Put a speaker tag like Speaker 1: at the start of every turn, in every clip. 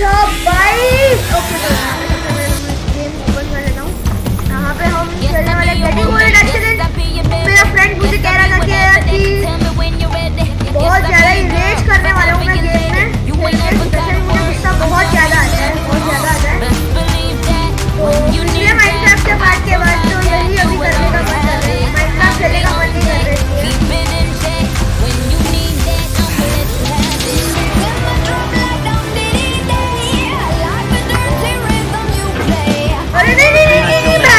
Speaker 1: अच्छा भाई, ओके तो गेम ओपन कर लेता हूँ। यहाँ पे हम खेलने वाले गेटिंग ओल्ड एक्सीडेंट। मेरा फ्रेंड मुझे कह रहा था कि बहुत ज़्यादा ही रेज करने वाला हूँ मैं गेम में खेल के, स्पेशली मुझे गुस्सा बहुत ज़्यादा आता है, बहुत ज़्यादा आता है। तो पिछले माइनक्राफ्ट के पार्ट के बाद तो यही अभी करने का मन कर रहा है, माइनक्राफ्ट खेलने का मन नहीं कर रहा है। अरे नहीं नहीं नहीं नहीं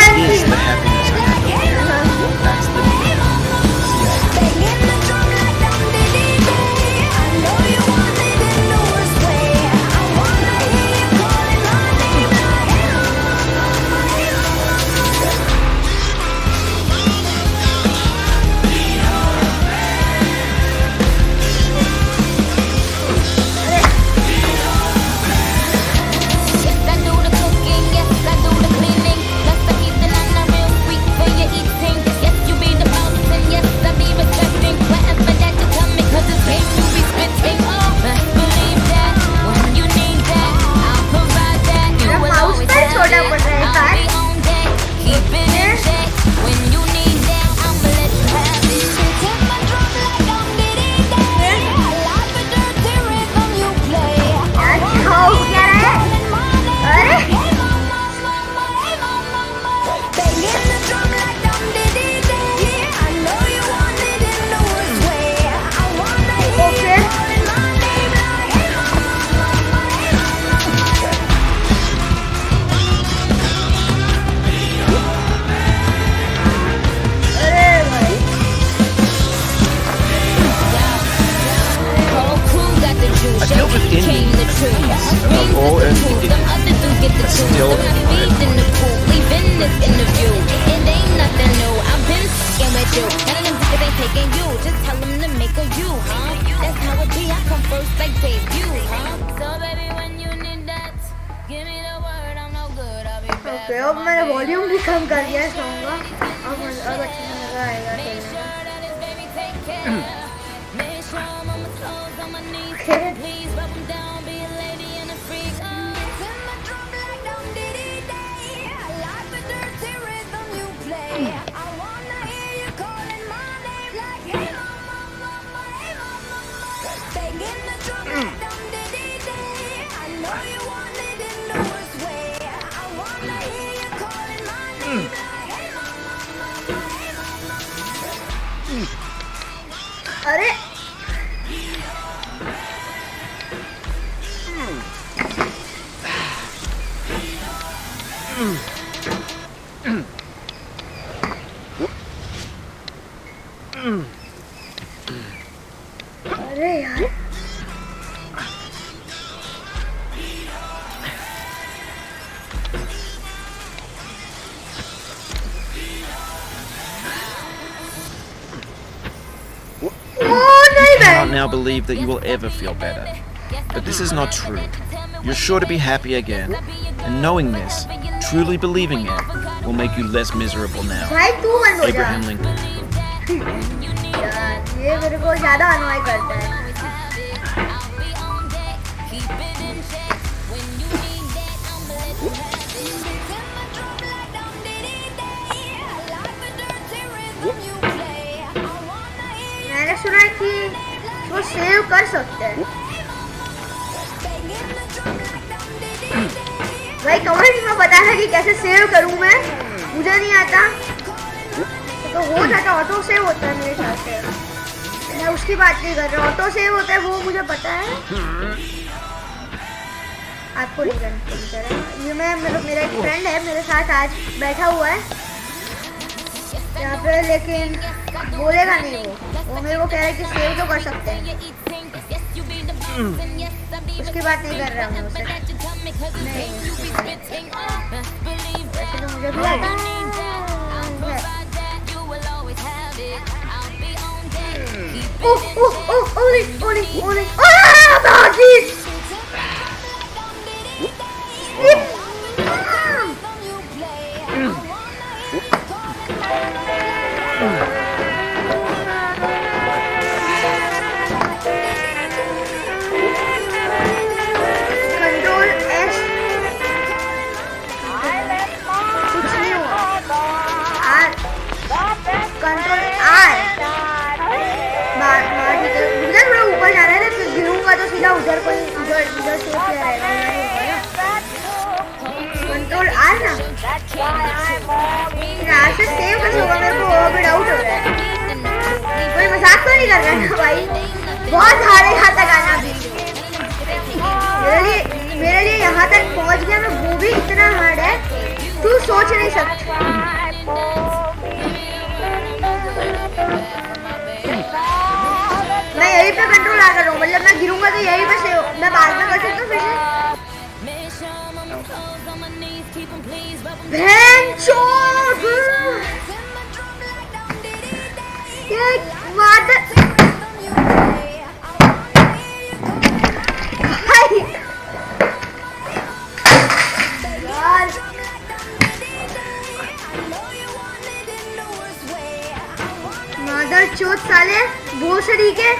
Speaker 1: अब मैंने वॉल्यूम भी कम कर दिया है सॉन्ग का, अब अच्छा मजा आएगा अरे अरे यार
Speaker 2: I cannot now believe that you will ever feel better. But this is not true. You're sure to be happy again. And knowing this, truly believing it, will make you less miserable now. Abraham Lincoln.
Speaker 1: ये मेरे को ज़्यादा अनवाय करता है। मैंने सुना है कि वो सेव कर सकते हैं। भाई कमेंट में बताना कि कैसे सेव करूं मैं, मुझे नहीं आता। तो हो जाता ऑटो सेव होता है मेरे ख्याल से, मैं उसकी बात नहीं कर रहा, ऑटो सेव होता है वो मुझे पता है, आपको नहीं करना। ये मैं मेरा एक फ्रेंड है मेरे साथ आज बैठा हुआ है यहाँ पे, लेकिन बोलेगा नहीं वो मेरे को कह रहा है कि सेव तो कर सकते हैं, उसकी बात नहीं कर रहा हूँ उससे। नहीं वैसे तो मुझे भी आता है। कंट्रोल मतलब उधर कोई उधर सेफ रहेगा कंट्रोल आर ना यहाँ से सेव कैसे होगा मेरे को वो भी डाउट हो रहा है कोई मजाक तो नहीं कर रहा है ना भाई बहुत हार्ड है यहाँ तक आना भी मेरे लिए यहाँ तक पहुँच गया मैं वो भी इतना हार्ड है तू सोच नहीं सकता मैं यहीं पे कंट्रोल आ कर रहा हूँ मतलब मैं गिरूंगा तो यहीं पे से मैं बाद में कर सकता हूँ फिर से मादर चोट साले भोसड़ी के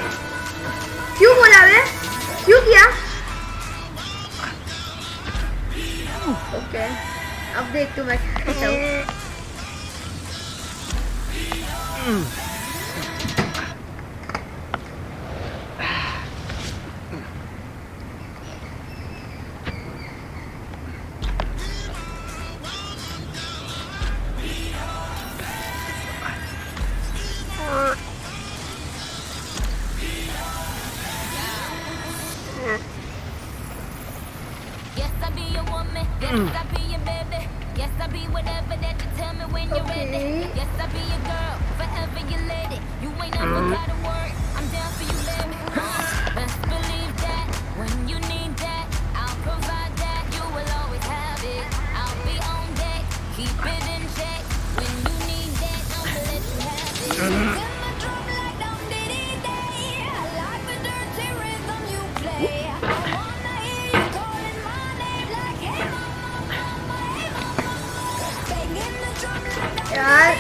Speaker 1: क्यों बोला मैं क्यों किया ओके अब देख तू मैं कैसा हूँ यार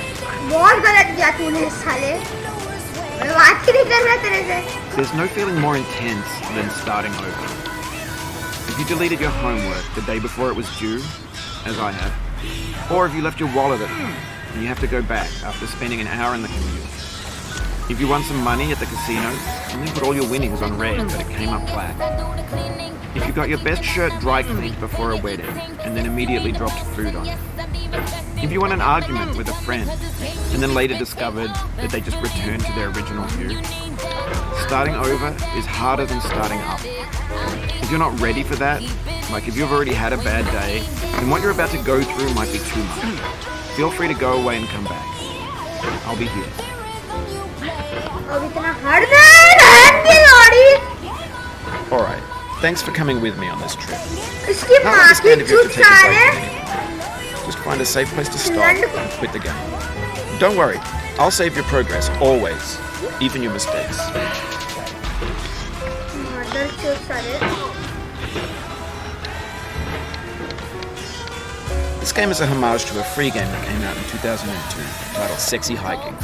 Speaker 1: बहुत गलत किया तूने साले मैं बात ही नहीं कर रहा तेरे से
Speaker 2: There's no feeling more intense than starting over. If you deleted your homework the day before it was due, as I have, or if you left your wallet at home and you have to go back after spending an hour in the commute. If you won some money at the casino and then put all your winnings on red but it came up black. If you got your best shirt dry cleaned before a wedding and then immediately dropped food on it. If you won an argument with a friend and then later discovered that they just returned to their original view. Starting over is harder than starting up. If you're not ready for that, like if you've already had a bad day, then what you're about to go through might be too much. Feel free to go away and come back. I'll be here. Alright, thanks for coming with me on this trip. I understand if you have to take a break anyway. Just find a safe place to stop and quit the game. Don't worry, I'll save your progress, always. Even your mistakes. This game is a homage to a free game that came out in 2002 titled Sexy Hiking.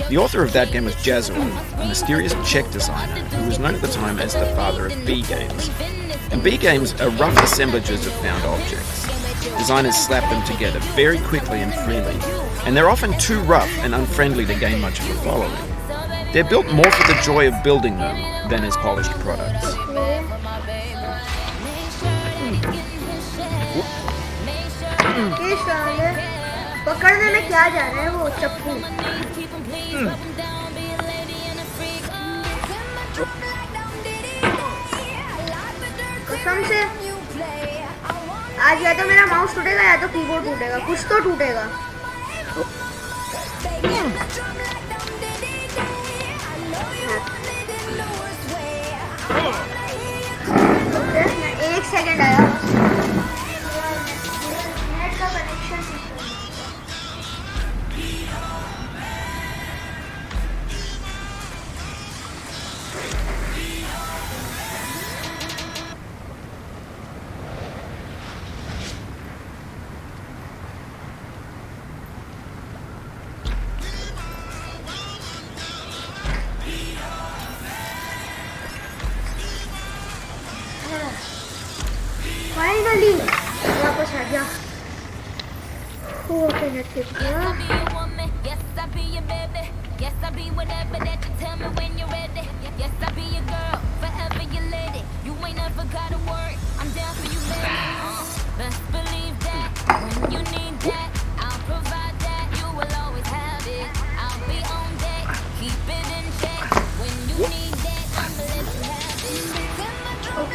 Speaker 2: The author of that game was Jazzuo, a mysterious Czech designer who was known at the time as the father of B games. And B games are rough assemblages of found objects. Designers slap them together very quickly and freely, and they're often too rough and unfriendly to gain much of a following. They're built more for the joy of building them than as polished products.
Speaker 1: पकड़ने में क्या जा रहा है वो चप्पू कसम से आज या तो मेरा माउस टूटेगा या तो कीबोर्ड टूटेगा कुछ तो टूटेगा एक सेकंड आया नेट का कनेक्शन फाइनली वापस आ गया ओके नेट के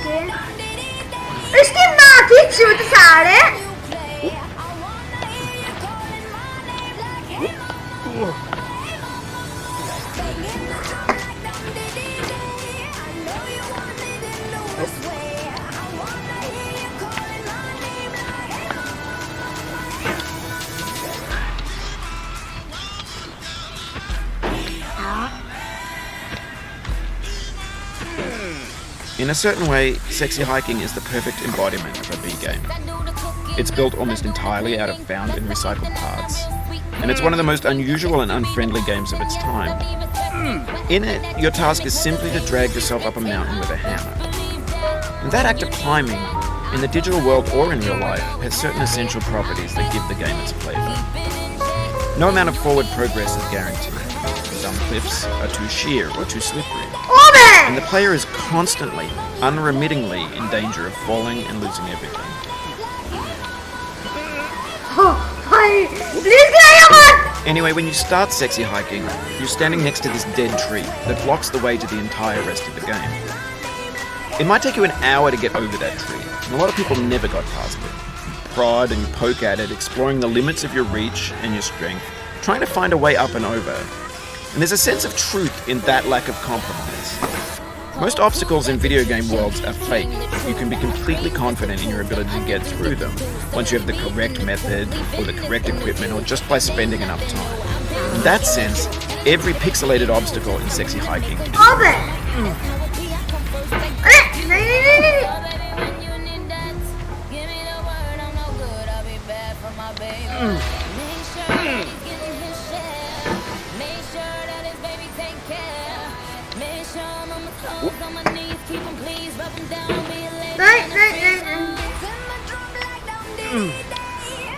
Speaker 1: ओके इसकी माँ की चूत साड़े
Speaker 2: In a certain way, Sexy Hiking is the perfect embodiment of a B game. It's built almost entirely out of found and recycled parts, and it's one of the most unusual and unfriendly games of its time. In it, your task is simply to drag yourself up a mountain with a hammer. And that act of climbing, in the digital world or in real life, has certain essential properties that give the game its flavour. No amount of forward progress is guaranteed. Some cliffs are too sheer or too slippery. And the player is constantly, unremittingly in danger of falling and losing everything. Anyway, when you start Sexy Hiking, you're standing next to this dead tree that blocks the way to the entire rest of the game. It might take you an hour to get over that tree, and a lot of people never got past it. You prod and you poke at it, exploring the limits of your reach and your strength, trying to find a way up and over. And there's a sense of truth in that lack of compromise. Most obstacles in video game worlds are fake. You can be completely confident in your ability to get through them once you have the correct method or the correct equipment or just by spending enough time. In that sense, every pixelated obstacle in Sexy Hiking is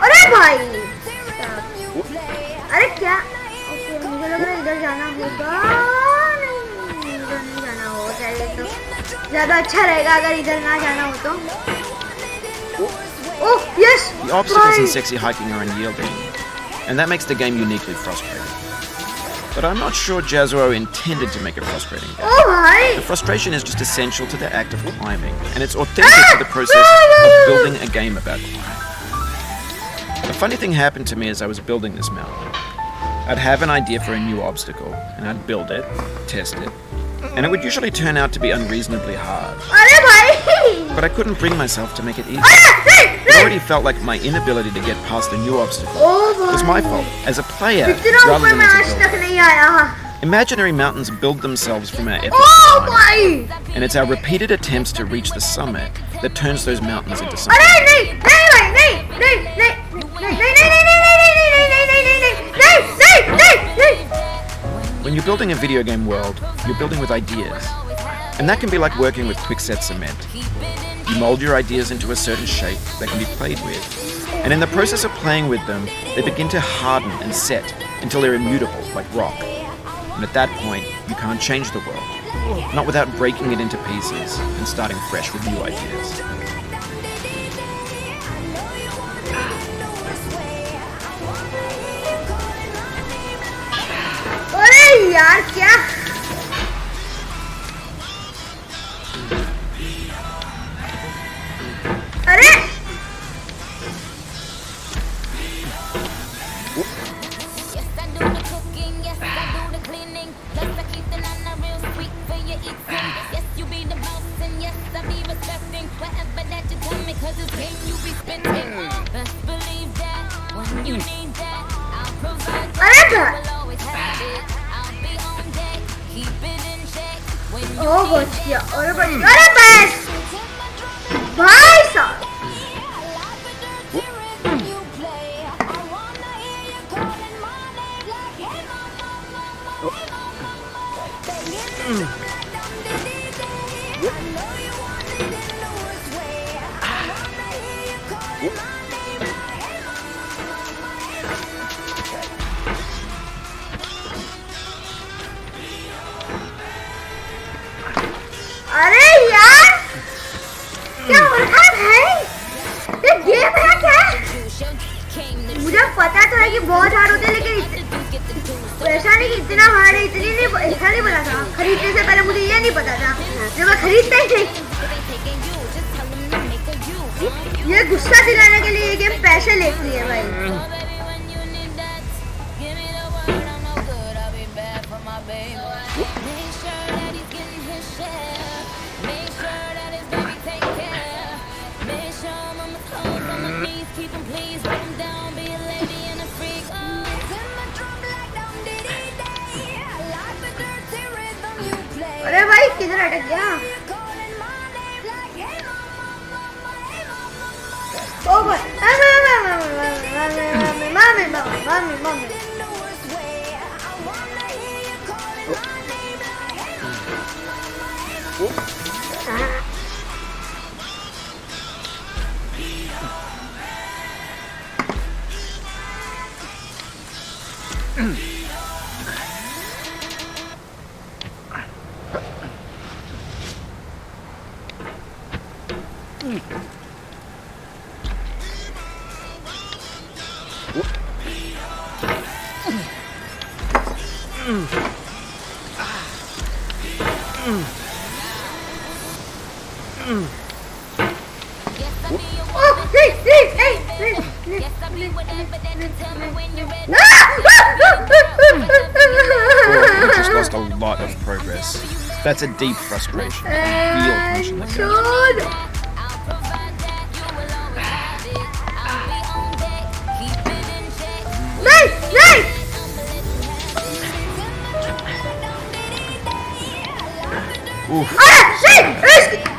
Speaker 1: अरे भाई अरे क्या okay मुझे लग रहा है इधर जाना होगा नहीं इधर नहीं जाना होगा चलिए तो ज़्यादा अच्छा रहेगा अगर इधर ना जाना हो तो oh yes
Speaker 2: The obstacles in Sexy Hiking are unyielding, and that makes the game uniquely frustrating. But I'm not sure Jazzuo intended to make a frustrating game.
Speaker 1: Oh my!
Speaker 2: The frustration is just essential to the act of climbing, and it's authentic to the process of building a game about climbing. A funny thing happened to me as I was building this mountain. I'd have an idea for a new obstacle, and I'd build it, test it, and it would usually turn out to be unreasonably hard. But I couldn't bring myself to make it easy. It already felt like my inability to get past a new obstacle was my fault as a player rather than as a builder. Imaginary mountains build themselves from our efforts to climb, and it's our repeated attempts to reach the summit that turns those mountains into something. When you're building a video game world, you're building with ideas, and that can be like working with quickset cement. You mold your ideas into a certain shape that can be played with, and in the process of playing with them, they begin to harden and set until they're immutable, like rock. And at that point, you can't change the world, not without breaking it into pieces and starting fresh with new ideas.
Speaker 1: अरे यार क्या अरे ओ बच गया अरे बस भाई साहब अरे यार क्या हो रहा है भाई ये गेम है क्या मुझे पता तो है कि बहुत हार्ड होते हैं लेकिन ऐसा नहीं कि इतना हार्ड है इतनी नहीं ऐसा नहीं पता था खरीदने से पहले मुझे ये नहीं पता था जब मैं खरीदता ही नहीं Yeah. Oh boy. Mommy. Oh, hey.
Speaker 2: You just lost a lot of progress. That's a deep frustration. Real passion that counts.
Speaker 1: Nice.
Speaker 2: Oof.
Speaker 1: Hey.